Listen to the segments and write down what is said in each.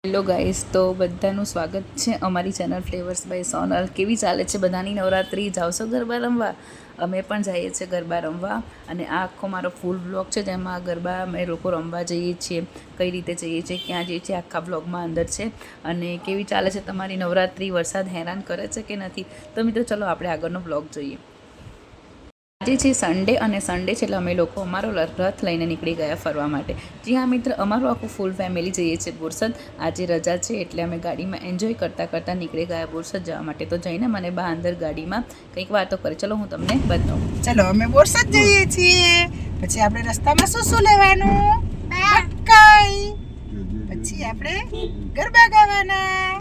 Hello guys, તો બધાનું સ્વાગત છે અમારી ચેનલ ફ્લેવર્સ બાય સોનલ. કેવી ચાલે છે બધાની નવરાત્રિ? જાવશો ગરબા રમવા? અમે પણ જઈએ છીએ ગરબા રમવા. અને આ આખો મારો ફૂલ બ્લોગ છે જેમાં ગરબા અમે લોકો રમવા જઈએ છીએ, કઈ રીતે જઈએ છીએ, ક્યાં જઈએ છીએ, આખા બ્લોગમાં અંદર છે. અને કેવી ચાલે છે તમારી નવરાત્રિ? વરસાદ હેરાન કરે છે કે નથી? તો મિત્રો ચલો આપણે આગળનો બ્લોગ જોઈએ. આજે છે સન્ડે, અને સન્ડે છે એટલે અમે લોકો અમારો રથ લઈને નીકળી ગયા ફરવા માટે. જી હા મિત્ર, અમારું આખું ફૂલ ફેમિલી જઈએ છીએ બોરસદ. આજે રજા છે એટલે અમે ગાડીમાં એન્જોય કરતાં કરતાં નીકળી ગયા બોરસદ જવા માટે. તો જઈને મને બા અંદર ગાડીમાં કંઈક વાતો કરે. ચલો હું તમને બતાવું. ચલો અમે બોરસદ જઈએ છીએ. પછી આપણે રસ્તામાં શું શું લેવાનું? મકાઈ. પછી આપણે ગરબા ગાવાના.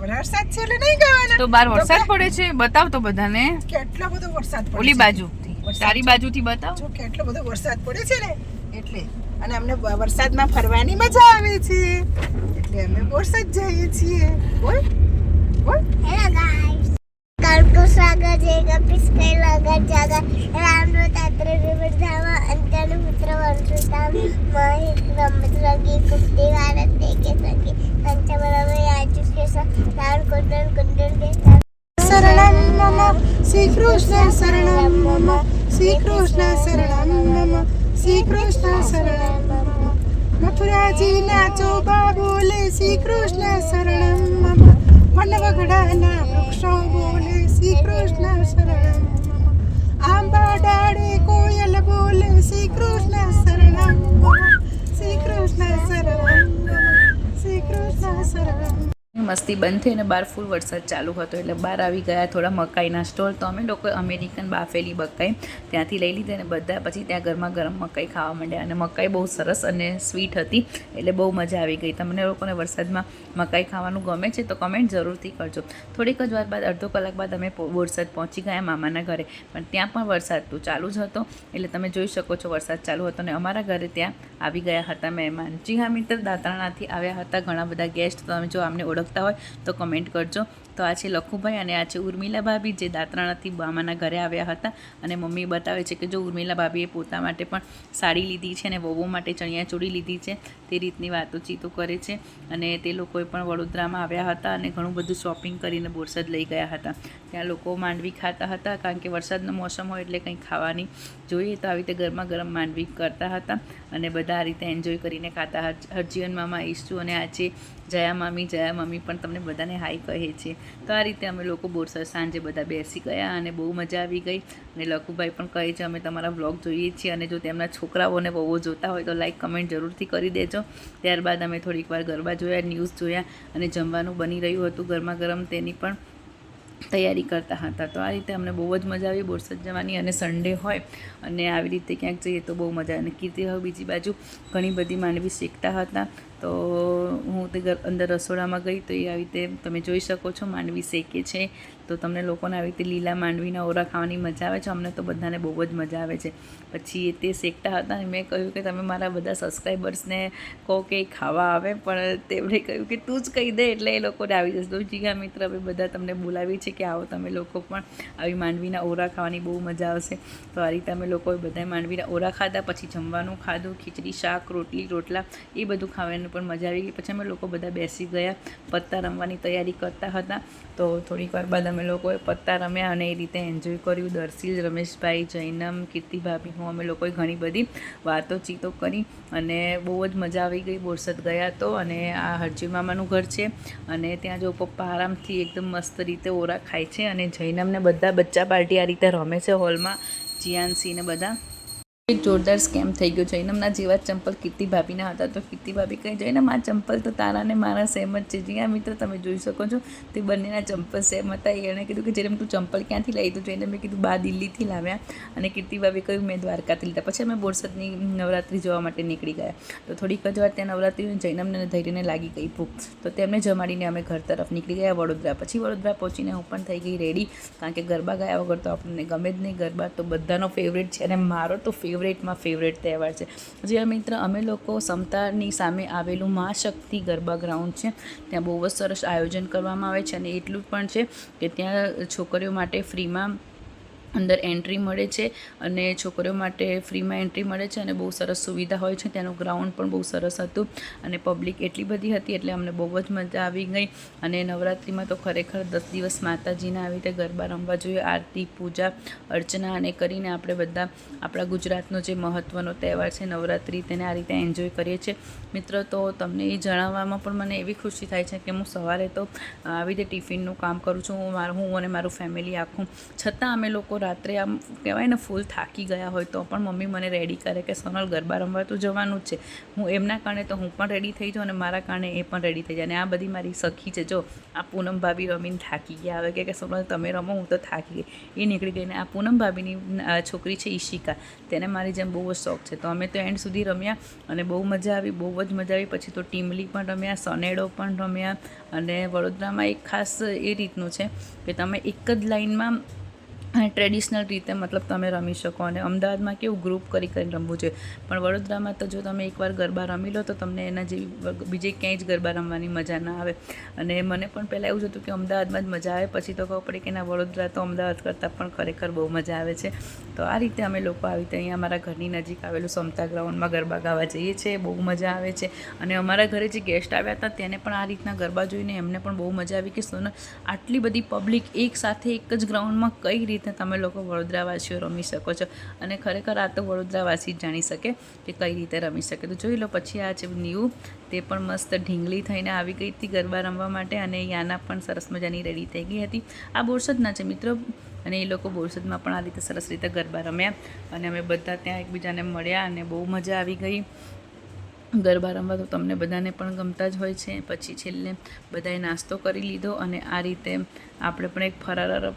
વરસાદ છે એટલે નહીં ગાવાના. તો બહાર વરસાદ પડે છે, બતાવ તો બધાને. કેટલો બધો વરસાદ પડે ઓલી છે. બાજુ, તારી બાજુથી બતાવ. જો કેટલો બધો વરસાદ પડે છે ને એટલે. અને અમને વરસાદમાં ફરવાની મજા આવે છે એટલે અમે બોરસદ જઈએ છીએ. બોલ બોલ. હેલો ગાઈસ, કાલકો સાગર જેગા પિસ્કે લગા જાગા રામનો તાત્રે વિવધાવા અંતનું પુત્ર વંશુતામ મહિત રમત રગી કુપ્તી ભારત દેકે સકી પંચમરમે આચુષ્કેશ લાલ કુંડલ કુંડલ દે શરણમ મમ શ્રી કૃષ્ણ શરણમ મમ શ્રી કૃષ્ણ શરણમ મમ શ્રી કૃષ્ણ શરણમ મમ મથુરાજી નાચો બા બોલે શ્રી કૃષ્ણ શરણમ મમ વનવગડાના વૃક્ષો બોલે શ્રી કૃષ્ણ શરણમ મમ આંબા ડાળે કોયલ બોલે શ્રી કૃષ્ણ શરણમ મમ શ્રી કૃષ્ણ શરણમ મમ શ્રી કૃષ્ણ શરણમ. મસ્તી બંધ થઈ અને બહાર ફૂલ વરસાદ ચાલુ હતો એટલે બહાર આવી ગયા થોડા મકાઈના સ્ટોલ. તો અમે લોકો અમેરિકન બાફેલી મકાઈ ત્યાંથી લઈ લીધી અને બધા પછી ત્યાં ગરમા ગરમ મકાઈ ખાવા માંડ્યા. અને મકાઈ બહુ સરસ અને સ્વીટ હતી એટલે બહુ મજા આવી ગઈ. તમને લોકોને વરસાદમાં મકાઈ ખાવાનું ગમે છે તો કમેન્ટ જરૂરથી કરજો. થોડીક જ વાર બાદ, અડધો કલાક બાદ અમે બોરસદ પહોંચી ગયા મામાના ઘરે. પણ ત્યાં પણ વરસાદ તો ચાલુ જ હતો એટલે તમે જોઈ શકો છો વરસાદ ચાલુ હતો. અને અમારા ઘરે ત્યાં આવી ગયા હતા મહેમાન. જી હા મિત્ર, દાંતરાણાથી આવ્યા હતા ઘણા બધા ગેસ્ટ. તમે જો આમને ઓળખતા હોય તો કમેન્ટ કરજો. તો આ છે લખુભાઈ અને આ છે ઉર્મિલા ભાભી, જે દાંતરાણાથી મામાના ઘરે આવ્યા હતા. અને મમ્મી બતાવે છે કે જો ઉર્મિલા ભાભીએ પોતા માટે પણ સાડી લીધી છે અને વહુ માટે ચણિયાચોળી લીધી છે. તે રીતની વાતોચીતો કરે છે. અને તે લોકોએ પણ વડોદરામાં આવ્યા હતા અને ઘણું બધું શોપિંગ કરીને બોરસદ લઈ ગયા હતા. ત્યાં લોકો માંડવી ખાતા હતા કારણ કે વરસાદનો મોસમ હોય એટલે કંઈ ખાવાની જોઈએ. તો આવી રીતે ગરમા ગરમ માંડવી કરતા હતા અને બધા આ રીતે એન્જોય કરીને ખાતા. હરજીવન મામા, ઈશુ અને આ છે જયા મામી પણ તમને બધાને હાઈ કહે છે. તો આ રીતે અમે લોકો બોરસદ સાંજે બધા બેસી ગયા અને બહુ મજા આવી ગઈ. અને લખુભાઈ પણ કહે છે અમે તમારા વ્લોગ જોઈએ છીએ. અને જો તેમના છોકરાઓને બહુ જોતા હોય તો લાઈક કમેન્ટ જરૂરથી કરી દેજો. ત્યારબાદ અમે થોડીક વાર ગરબા જોયા, ન્યૂઝ જોયા અને જમવાનું બની રહ્યું હતું ગરમા ગરમ, તેની પણ તૈયારી કરતા હતા. તો આ રીતે અમને બહુ જ મજા આવી બોરસદ જવાની. અને સન્ડે હોય અને આવી રીતે ક્યાંક જઈએ તો બહુ મજા. અને કીર્તિ હવે બીજી બાજુ ઘણી બધી માંડવી શેકતા હતા. તો હું તે અંદર રસોડામાં ગઈ તો એ આવી રીતે તમે જોઈ શકો છો માંડવી શેકે છે. તો તમને લોકોને આવી રીતે લીલા માંડવીના ઓરા ખાવાની મજા આવે છે. અમને તો બધાને બહુ જ મજા આવે છે. પછી તે શેકતા હતા અને મેં કહ્યું કે તમે મારા બધા સબસ્ક્રાઈબર્સને કહો કે ખાવા આવે, પણ તેમણે કહ્યું કે તું જ કહી દે એટલે એ લોકોને આવી જશે. તો જી હા મિત્ર, અમે બધા તમને બોલાવી છે કે આવો તમે લોકો પણ આવી માંડવીના ઓરા ખાવાની બહુ મજા આવશે. તો આ રીતે અમે લોકોએ બધાએ માંડવીના ઓરા ખાધા. પછી જમવાનું ખાધું, ખીચડી, શાક, રોટલી, રોટલા એ બધું ખાવાની પણ મજા આવી ગઈ. પછી અમે લોકો બધા બેસી ગયા, પત્તા રમવાની તૈયારી કરતા હતા. તો થોડીક વાર બાદ અમે લોકોએ પત્તા રમ્યા અને એ રીતે એન્જોય કર્યું. દર્શિલ, રમેશભાઈ, જૈનમ, કીર્તિ ભાભી, હું અમે લોકોએ ઘણી બધી વાતોચીતો કરી અને બહુ જ મજા આવી ગઈ. બોરસદ ગયા તો. અને આ હરજી મામાનું ઘર છે અને ત્યાં જો પપ્પા આરામથી એકદમ મસ્ત રીતે ઓરા ખાય છે. અને જૈનમને બધા બચ્ચા પાર્ટી આ રીતે રમે છે હોલમાં, જીયાનસીને બધા. એક જોરદાર સ્કેમ થઈ ગયો. જૈનમના જેવા ચંપલ કીર્તિ ભાભીના હતા. તો કીર્તિ ભાભી કહે જૈનમ આ ચંપલ તો તારા ને મારા સેમ જ છે. જ્યાં મિત્ર તમે જોઈ શકો છો તે બંનેના ચંપલ સેમ હતા. એણે કીધું કે જૈનમ તું ચંપલ ક્યાંથી લાવી? તો જૈનમ મેં કીધું બા દિલ્હીથી લાવ્યા. અને કીર્તિ ભાભી કહ્યું મેં દ્વારકાથી લીધા. પછી અમે બોરસદની નવરાત્રિ જોવા માટે નીકળી ગયા. તો થોડીક જ વાર ત્યાં નવરાત્રિ જૈનમને ધૈર્યને લાગી ગઈ ભૂખ. તો તેમને જમાડીને અમે ઘર તરફ નીકળી ગયા વડોદરા. પછી વડોદરા પહોંચીને હું પણ થઈ ગઈ રેડી, કારણ કે ગરબા ગયા વગર તો આપણને ગમે જ નહીં. ગરબા તો બધાનો ફેવરેટ છે અને મારો તો ફેવરેટ તહેવાર છે. જે મિત્ર અમે લોકો સમતાની સામે આવેલું મા શક્તિ ગરબા ગ્રાઉન્ડ છે, ત્યાં બહુ જ સરસ આયોજન કરવામાં આવે છે. અને એટલું પણ છે કે ત્યાં છોકરીઓ માટે ફ્રીમાં અંદર એન્ટ્રી મળે છે અને છોકરીઓ માટે ફ્રીમાં એન્ટ્રી મળે છે અને બહુ સરસ સુવિધા હોય છે. ત્યાંનું ગ્રાઉન્ડ પણ બહુ સરસ હતું અને પબ્લિક એટલી બધી હતી એટલે અમને બહુ જ મજા આવી ગઈ. અને નવરાત્રિમાં તો ખરેખર 10 દિવસ માતાજીના આવી રીતે ગરબા રમવા જોઈએ. આરતી, પૂજા, અર્ચના અને કરીને આપણે બધા આપણા ગુજરાતનો જે મહત્ત્વનો તહેવાર છે નવરાત્રિ તેને આ રીતે એન્જોય કરીએ છીએ. મિત્રો તો તમને એ જણાવવામાં પણ મને એવી ખુશી થાય છે કે હું સવારે તો આવી રીતે ટિફિનનું કામ કરું છું, હું અને મારું ફેમિલી આખું. છતાં અમે લોકો રાત્રે આમ કહેવાય ને ફૂલ થાકી ગયા હોય તો પણ મમ્મી મને રેડી કરે કે સોનલ ગરબા રમવા તો જવાનું જ છે. હું એમના કારણે તો હું પણ રેડી થઈ જાઉં અને મારા કારણે એ પણ રેડી થઈ જાય. અને આ બધી મારી સખી છે. જો આ પૂનમ ભાભી રમીને થાકી ગયા આવે કે સોનલ તમે રમો, હું તો થાકી ગઈ. એ નીકળી ગઈને આ પૂનમ ભાભીની છોકરી છે ઈશિકા, તેને મારી જેમ બહુ જ શોખ છે. તો અમે તો એન્ડ સુધી રમ્યા અને બહુ મજા આવી, બહુ જ મજા આવી. પછી તો ટીમલી પણ રમ્યા, સનેડો પણ રમ્યા. અને વડોદરામાં એક ખાસ એ રીતનું છે કે તમે એક જ લાઇનમાં ટ્રેડિશનલ રીતે મતલબ તમે રમી શકો. અને અમદાવાદમાં કેવું ગ્રુપ કરીને રમવું જોઈએ, પણ વડોદરામાં તો જો તમે એકવાર ગરબા રમી લો તો તમને એના જેવી બીજે ક્યાંય જ ગરબા રમવાની મજા ના આવે. અને મને પણ પહેલાં એવું જ હતું કે અમદાવાદમાં જ મજા આવે, પછી તો ખબર પડી કે ના, વડોદરા તો અમદાવાદ કરતાં પણ ખરેખર બહુ મજા આવે છે. તો આ રીતે અમે લોકો આવી રીતે અહીંયા અમારા ઘરની નજીક આવેલું સમતા ગ્રાઉન્ડમાં ગરબા ગાવા જઈએ છીએ. બહુ મજા આવે છે. અને અમારા ઘરે જે ગેસ્ટ આવ્યા હતા તેને પણ આ રીતના ગરબા જોઈને એમને પણ બહુ મજા આવી કે સોનલ આટલી બધી પબ્લિક એક સાથે એક જ ગ્રાઉન્ડમાં કઈ રીતે તમે લોકો વડોદરાવાસીઓ રમી શકો છો. અને ખરેખર આ તો વડોદરાવાસી જ જાણી શકે કે કઈ રીતે રમી શકે. તો જોઈ લો. પછી આ છે ન્યૂ, તે પણ મસ્ત ઢીંગલી થઈને આવી ગઈ હતી ગરબા રમવા માટે. અને યાના પણ સરસ મજાની રેડી થઈ ગઈ હતી. આ બોરસદના છે મિત્રો, અને એ લોકો બોરસદમાં પણ આ રીતે સરસ રીતે ગરબા રમ્યા. અને અમે બધા ત્યાં એકબીજાને મળ્યા અને બહુ મજા આવી ગઈ. ગરબા રમવા તો તમને બધાને પણ ગમતા જ હોય છે. પછી છેલ્લે બધાએ નાસ્તો કરી લીધો અને આ રીતે આપણે પણ એક ફરાર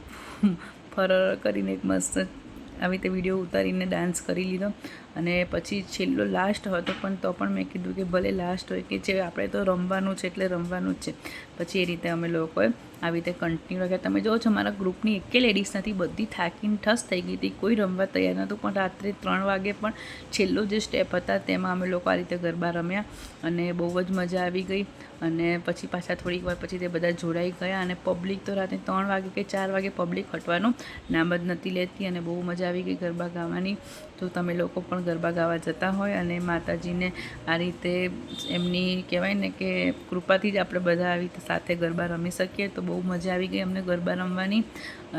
કરીને એક મસ્ત આવી રીતે વિડીયો ઉતારીને ડાન્સ કરી લીધો. અને પછી છેલ્લો લાસ્ટ હતો, પણ તો પણ મેં કીધું કે ભલે લાસ્ટ હોય કે જે આપણે તો રમવાનું છે એટલે રમવાનું જ છે. પછી એ રીતે અમે લોકોએ આવી રીતે કન્ટિન્યુ રાખ્યા. તમે જો છો મારા ગ્રુપની એકે લેડીઝ નથી, બધી થાકીને ઠસ થઈ ગઈ હતી, કોઈ રમવા તૈયાર નહોતું. પણ રાત્રે 3 વાગે પણ છેલ્લો જે સ્ટેપ હતા તેમાં અમે લોકો આ રીતે ગરબા રમ્યા અને બહુ જ મજા આવી ગઈ. અને પછી પાછા થોડીક વાર પછી તે બધા જોડાઈ ગયા. અને પબ્લિક તો રાતે 3 વાગે કે 4 વાગે પબ્લિક હટવાનું નામ જ નથી લેતી. અને બહુ મજા આવી ગઈ ગરબા ગાવાની. તો તમે લોકો પણ ગરબા ગાવા જતા હોય અને માતાજીને આ રીતે એમની કહેવાય ને કે કૃપાથી જ આપણે બધા આવી રીતે સાથે ગરબા રમી શકીએ. તો બહુ મજા આવી ગઈ અમને ગરબા રમવાની.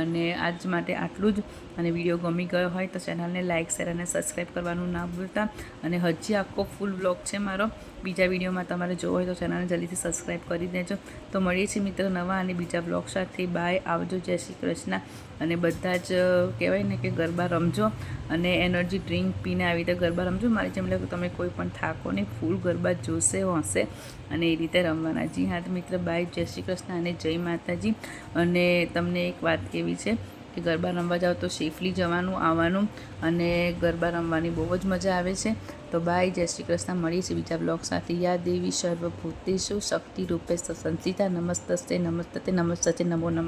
અને આજ માટે આટલું જ. અને વિડીયો ગમી ગયો હોય તો ચેનલને લાઇક, શેર અને સબસ્ક્રાઈબ કરવાનું ના ભૂલતા. અને હજી આખો ફૂલ વ્લોગ છે મારો, બીજા વિડીયોમાં તમારે જોવો હોય તો ચેનલને જલ્દીથી સબસ્ક્રાઈબ કરી દેજો. તો મળીએ છીએ મિત્રો નવા અને બીજા બ્લોગ સાથે. બાય, આવજો, જય શ્રી કૃષ્ણ. અને બધા જ કહેવાય ને કે ગરબા રમજો અને એનર્જી ડ્રિંક પીને આવી રીતે ગરબા રમજો. મારી જેમ લાગે તમે કોઈ પણ થાકો નહીં, ફૂલ ગરબા જોશે હશે અને એ રીતે રમવાના. જી હા મિત્ર, બાય, જય શ્રી કૃષ્ણ અને જય માતાજી. અને તમને એક વાત કેવી છે કે ગરબા રમવા જાઓ તો સેફલી જવાનું આવવાનું, અને ગરબા રમવાની બહુ જ મજા આવે છે. તો બાય, જય શ્રી કૃષ્ણ. મળીએ છીએ બીજા બ્લોગ સાથે. યા દેવી સર્વભૂતેષુ શક્તિ રૂપે સંસ્થિતા. નમસ્તે નમસ્તે નમસ્તે નમો નમઃ.